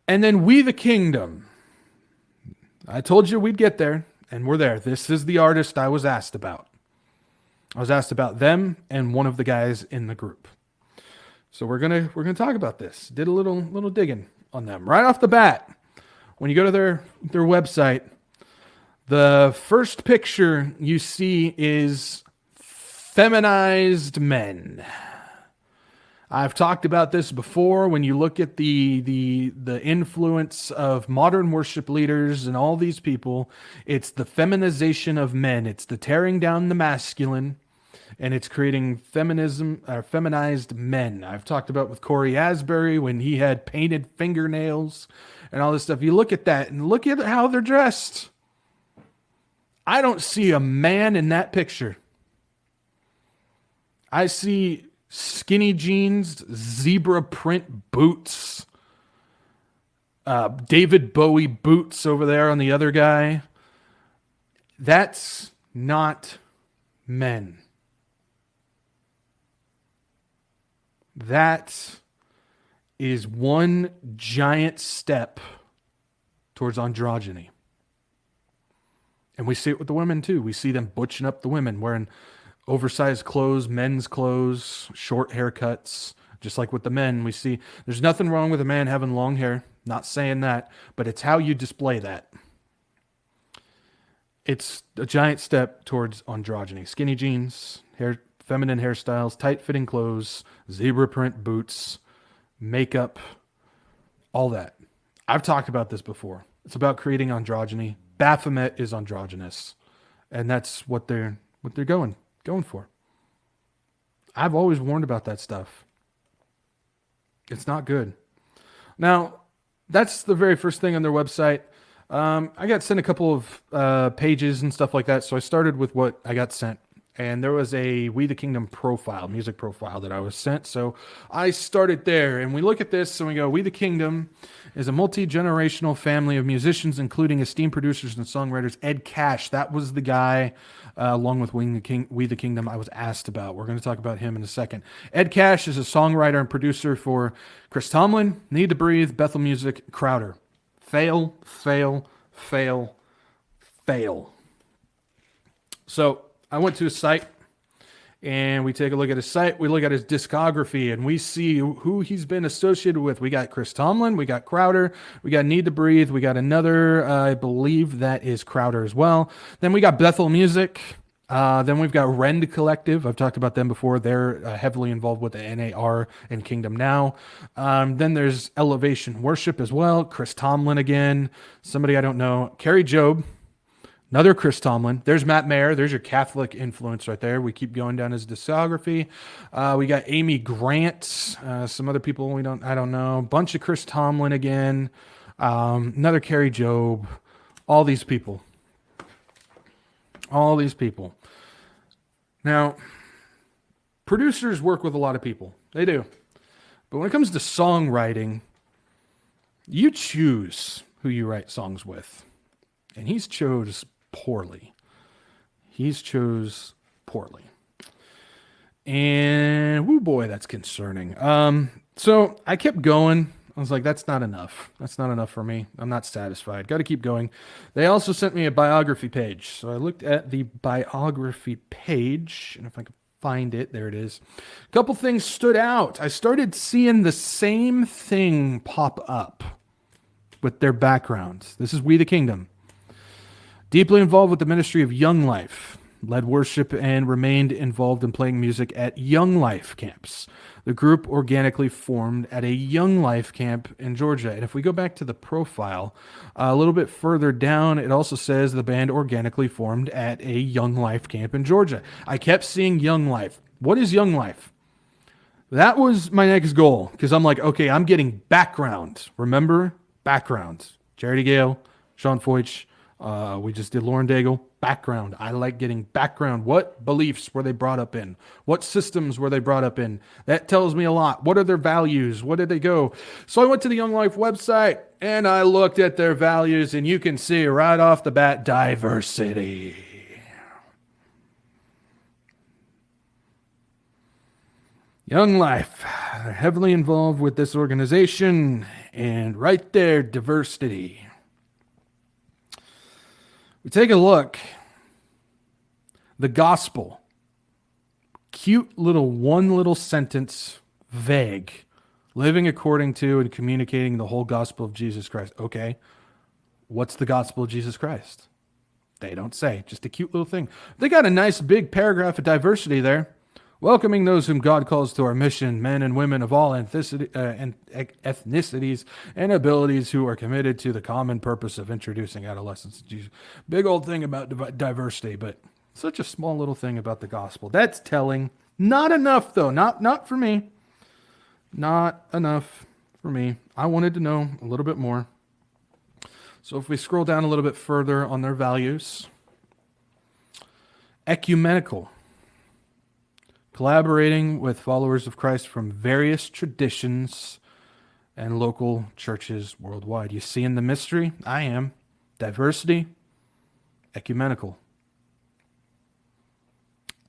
And then We the Kingdom. I told you we'd get there, and we're there. This is the artist I was asked about. I was asked about them and one of the guys in the group. So we're gonna talk about this. Did a little digging on them right off the bat. When you go to their website, the first picture you see is feminized men. I've talked about this before. When you look at the influence of modern worship leaders and all these people, it's the feminization of men. It's the tearing down the masculine, and it's creating feminism or feminized men. I've talked about with Corey Asbury when he had painted fingernails and all this stuff. You look at that and look at how they're dressed. I don't see a man in that picture. I see skinny jeans, zebra print boots, David Bowie boots over there on the other guy. That's not men. That is one giant step towards androgyny. And we see it with the women too. We see them butching up the women, wearing oversized clothes, men's clothes, short haircuts, just like with the men. We see there's nothing wrong with a man having long hair. Not saying that, but it's how you display that. It's a giant step towards androgyny. Skinny jeans, feminine hairstyles, tight-fitting clothes, zebra print boots, makeup, all that. I've talked about this before. It's about creating androgyny. Baphomet is androgynous, and that's what they're going for. I've always warned about that stuff. It's not good. Now, that's the very first thing on their website. I got sent a couple of pages and stuff like that, so I started with what I got sent. And there was a We the Kingdom profile, music profile that I was sent. So I started there. And we look at this and we go, We the Kingdom is a multi-generational family of musicians, including esteemed producers and songwriters. Ed Cash, that was the guy, along with We the Kingdom, I was asked about. We're going to talk about him in a second. Ed Cash is a songwriter and producer for Chris Tomlin, Need to Breathe, Bethel Music, Crowder. Fail, fail, fail, fail. So I went to his site, and we take a look at his site. We look at his discography, and we see who he's been associated with. We got Chris Tomlin, we got Crowder, we got Need to Breathe, we got another, I believe that is Crowder as well. Then we got Bethel Music. Then we've got Rend Collective. I've talked about them before. They're heavily involved with the NAR and Kingdom Now. Then there's Elevation Worship as well. Chris Tomlin again. Somebody I don't know. Carrie Job. Another Chris Tomlin. There's Matt Mayer. There's your Catholic influence right there. We keep going down his discography. We got Amy Grant. Some other people I don't know. Bunch of Chris Tomlin again. Another Carrie Job. All these people. All these people. Now, producers work with a lot of people. They do. But when it comes to songwriting, you choose who you write songs with. And he's chose poorly. And, woo boy, that's concerning. So I kept going. I was like, that's not enough. That's not enough for me. I'm not satisfied. Got to keep going. They also sent me a biography page. So I looked at the biography page, and if I could find it, there it is. A couple things stood out. I started seeing the same thing pop up with their backgrounds. This is We the Kingdom. Deeply involved with the ministry of Young Life. Led worship and remained involved in playing music at Young Life camps. The group organically formed at a Young Life camp in Georgia. And if we go back to the profile, a little bit further down, it also says the band organically formed at a Young Life camp in Georgia. I kept seeing Young Life. What is Young Life? That was my next goal, because I'm like, okay, I'm getting background. Remember? Background. Charity Gale, Sean Foich. We just did Lauren Daigle. Background. I like getting background. What beliefs were they brought up in? What systems were they brought up in? That tells me a lot. What are their values? What did they go? So I went to the Young Life website and I looked at their values, and you can see right off the bat, diversity. Young Life, they're heavily involved with this organization And right there, diversity. We take a look. The gospel. Cute little one little sentence, vague. Living according to and communicating the whole gospel of Jesus Christ. Okay, what's the gospel of Jesus Christ? They don't say. Just a cute little thing. They got a nice big paragraph of diversity there. Welcoming those whom God calls to our mission, men and women of all ethnicities and abilities who are committed to the common purpose of introducing adolescents to Jesus. Big old thing about diversity, but such a small little thing about the gospel. That's telling. Not enough, though. Not for me. Not enough for me. I wanted to know a little bit more. So if we scroll down a little bit further on their values, ecumenical. Collaborating with followers of Christ from various traditions and local churches worldwide. You see in the mystery? I am. Diversity, ecumenical.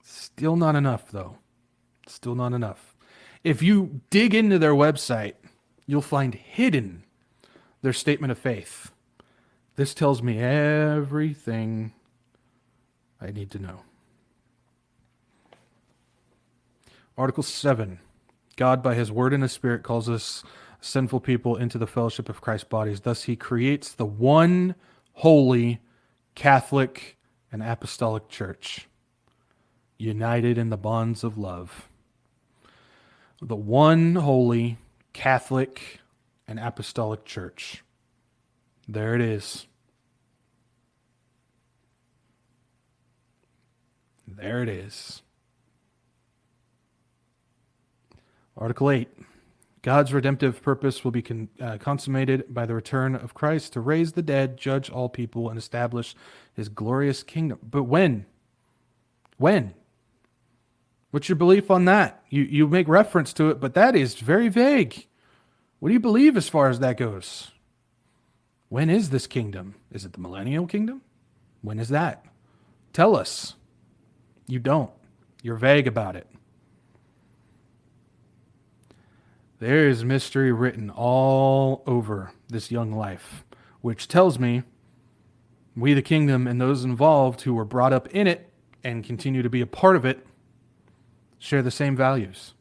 Still not enough, though. Still not enough. If you dig into their website, you'll find hidden their statement of faith. This tells me everything I need to know. Article 7. God, by his word and his spirit, calls us sinful people into the fellowship of Christ's bodies. Thus, he creates the one holy Catholic and apostolic church, united in the bonds of love. The one holy Catholic and apostolic church. There it is. There it is. Article 8. God's redemptive purpose will be consummated by the return of Christ to raise the dead, judge all people, and establish his glorious kingdom. But when? When? What's your belief on that? You make reference to it, but that is very vague. What do you believe as far as that goes? When is this kingdom? Is it the millennial kingdom? When is that? Tell us. You don't. You're vague about it. There is mystery written all over this young life, which tells me we, the kingdom, and those involved who were brought up in it and continue to be a part of it, share the same values.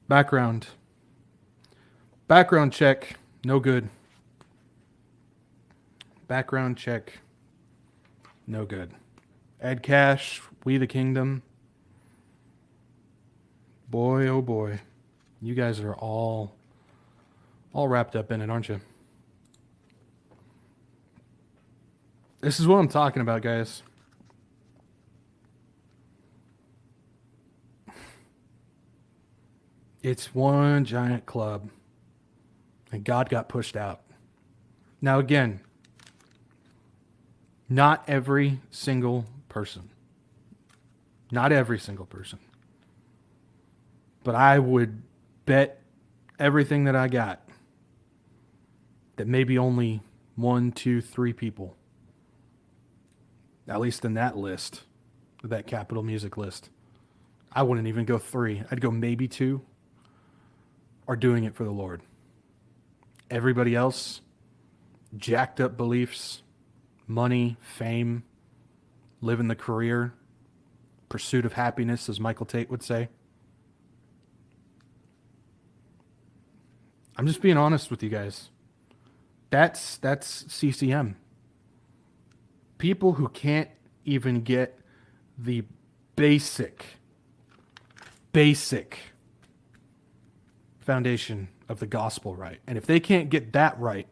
Background. Background check, no good. Background check, no good. Ed Cash, we the kingdom. Boy, oh boy. You guys are all wrapped up in it, aren't you? This is what I'm talking about, guys. It's one giant club. And God got pushed out. Now again, not every single person. Not every single person. But I would bet everything that I got that maybe only 1, 2, 3 people, at least in that list, that Capitol Music list, I wouldn't even go 3. I'd go maybe 2, are doing it for the Lord. Everybody else, jacked up beliefs, money, fame, living the career, pursuit of happiness, as Michael Tate would say. I'm just being honest with you guys. That's CCM. People who can't even get the basic foundation of the gospel right. And if they can't get that right,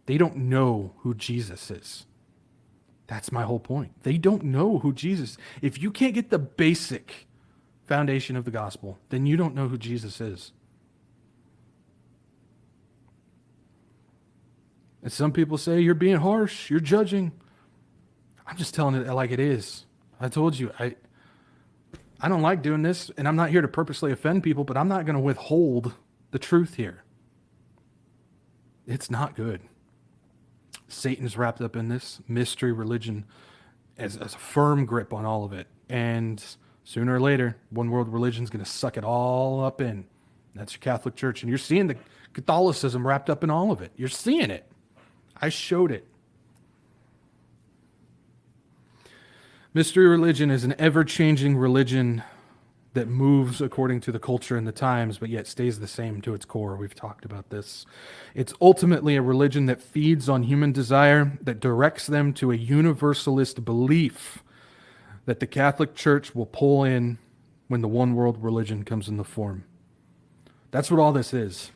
they don't know who Jesus is. That's my whole point. They don't know who Jesus is. If you can't get the basic foundation of the gospel, then you don't know who Jesus is. And some people say, you're being harsh, you're judging. I'm just telling it like it is. I told you, I don't like doing this, and I'm not here to purposely offend people, but I'm not going to withhold the truth here. It's not good. Satan's wrapped up in this. Mystery religion as a firm grip on all of it. And sooner or later, one world religion's going to suck it all up in. That's your Catholic Church. And you're seeing the Catholicism wrapped up in all of it. You're seeing it. I showed it. Mystery religion is an ever-changing religion that moves according to the culture and the times, but yet stays the same to its core. We've talked about this. It's ultimately a religion that feeds on human desire, that directs them to a universalist belief that the Catholic Church will pull in when the one world religion comes into form. That's what all this is.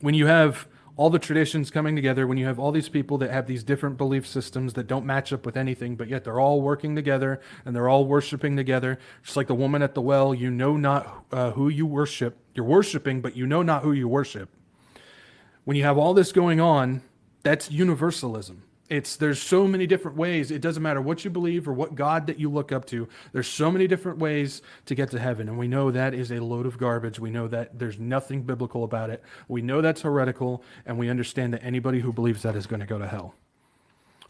When you have all the traditions coming together, when you have all these people that have these different belief systems that don't match up with anything, but yet they're all working together and they're all worshiping together, just like the woman at the well, you know not who you worship. You're worshiping, but you know not who you worship. When you have all this going on, that's universalism. There's so many different ways. It doesn't matter what you believe or what God that you look up to. There's so many different ways to get to heaven. And we know that is a load of garbage. We know that there's nothing biblical about it. We know that's heretical. And we understand that anybody who believes that is going to go to hell.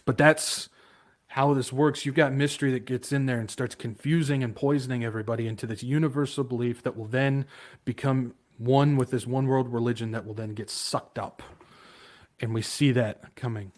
But that's how this works. You've got mystery that gets in there and starts confusing and poisoning everybody into this universal belief that will then become one with this one world religion that will then get sucked up. And we see that coming.